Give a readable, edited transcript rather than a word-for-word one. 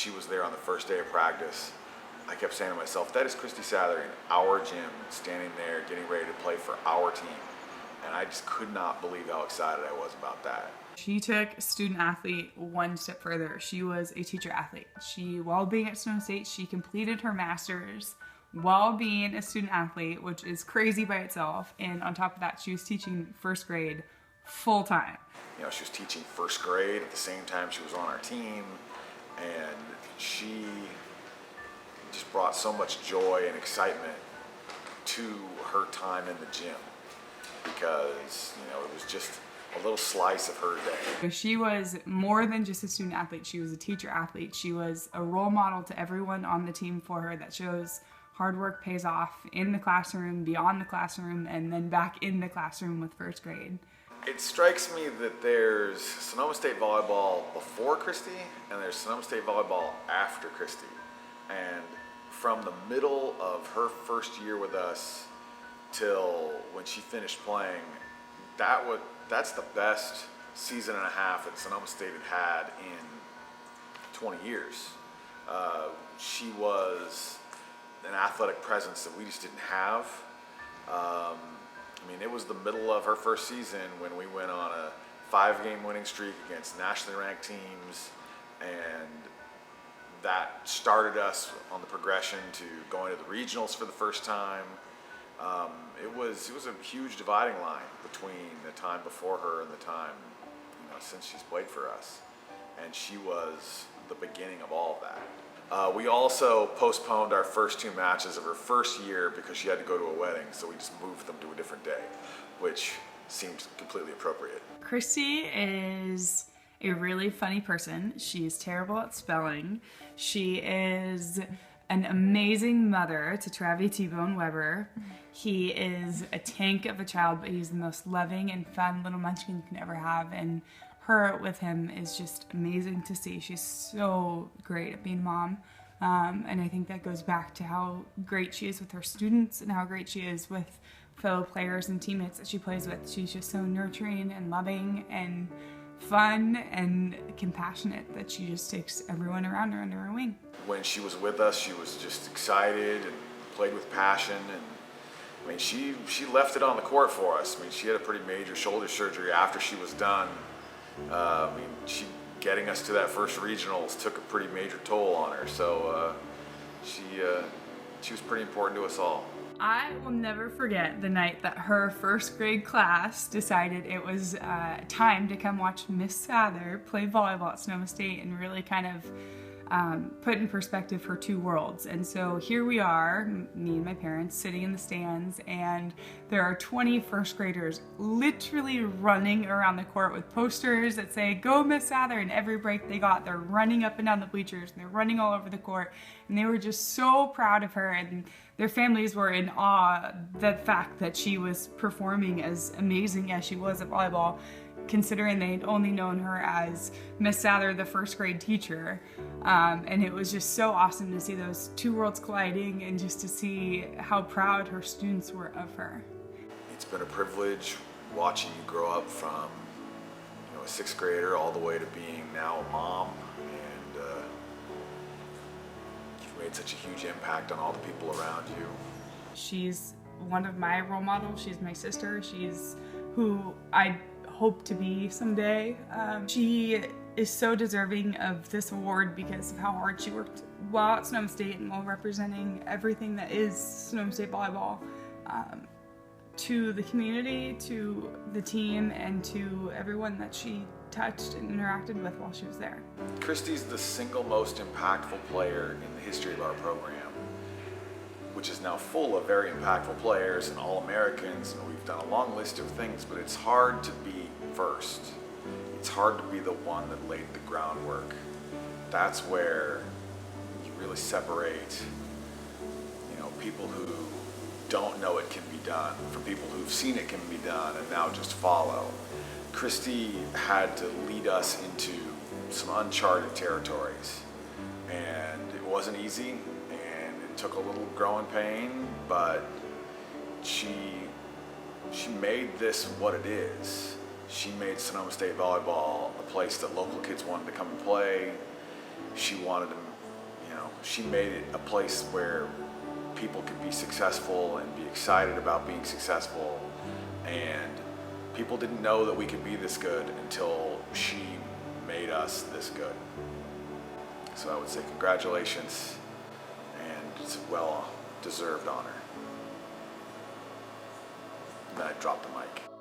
she was there on the first day of practice, I kept saying to myself, that is Kristy Sather in our gym, standing there getting ready to play for our team. And I just could not believe how excited I was about that. She took student athlete one step further. She was a teacher athlete. While being at Sonoma State, she completed her master's while being a student athlete, which is crazy by itself. And on top of that, she was teaching first grade full time. You know, she was teaching first grade at the same time she was on our team, and she just brought so much joy and excitement to her time in the gym, because, you know, it was just a little slice of her day. She was more than just a student athlete. She was a teacher athlete. She was a role model to everyone on the team for her that shows hard work pays off in the classroom, beyond the classroom, and then back in the classroom with first grade. It strikes me that there's Sonoma State volleyball before Kristy, and there's Sonoma State volleyball after Kristy. And from the middle of her first year with us till when she finished playing, that's the best season and a half that Sonoma State had in 20 years. She was an athletic presence that we just didn't have. I mean, it was the middle of her first season when we went on a 5-game winning streak against nationally ranked teams, and that started us on the progression to going to the regionals for the first time. It was a huge dividing line between the time before her and the time, you know, since she's played for us, and she was the beginning of all of that. We also postponed our first 2 matches of her first year because she had to go to a wedding, so we just moved them to a different day, which seemed completely appropriate. Kristy is a really funny person. She's terrible at spelling. She is an amazing mother to Travi T-Bone Weber. He is a tank of a child, but he's the most loving and fun little munchkin you can ever have, and her with him is just amazing to see. She's so great at being a mom, and I think that goes back to how great she is with her students and how great she is with fellow players and teammates that she plays with. She's just so nurturing and loving and fun and compassionate that she just takes everyone around her under her wing. When she was with us, she was just excited and played with passion, and I mean, she left it on the court for us. I mean, she had a pretty major shoulder surgery after she was done. I mean, getting us to that first regionals took a pretty major toll on her, so she was pretty important to us all. I will never forget the night that her first grade class decided it was time to come watch Miss Sather play volleyball at Sonoma State and really kind of put in perspective her 2 worlds. And so here we are, me and my parents, sitting in the stands, and there are 20 first graders literally running around the court with posters that say, "Go Miss Sather," and every break they got, they're running up and down the bleachers, and they're running all over the court, and they were just so proud of her, and their families were in awe the fact that she was performing as amazing as she was at volleyball, considering they'd only known her as Miss Sather, the first grade teacher. And it was just so awesome to see those 2 worlds colliding and just to see how proud her students were of her. It's been a privilege watching you grow up from, you know, a 6th grader all the way to being now a mom, and you've made such a huge impact on all the people around you. She's one of my role models. She's my sister. She's who I hope to be someday. She is so deserving of this award because of how hard she worked while at Sonoma State and while representing everything that is Sonoma State volleyball to the community, to the team, and to everyone that she touched and interacted with while she was there. Kristy's the single most impactful player in the history of our program, which is now full of very impactful players and All-Americans, and we've done a long list of things, but it's hard to be first. It's hard to be the one that laid the groundwork. That's where you really separate, you know, people who don't know it can be done from people who've seen it can be done and now just follow. Kristy had to lead us into some uncharted territories, and it wasn't easy, and it took a little growing pain, but she made this what it is. She made Sonoma State volleyball a place that local kids wanted to come and play. She wanted to she made it a place where people could be successful and be excited about being successful, and people didn't know that we could be this good until she made us this good. So I would say congratulations, and it's a well-deserved honor. And then I dropped the mic.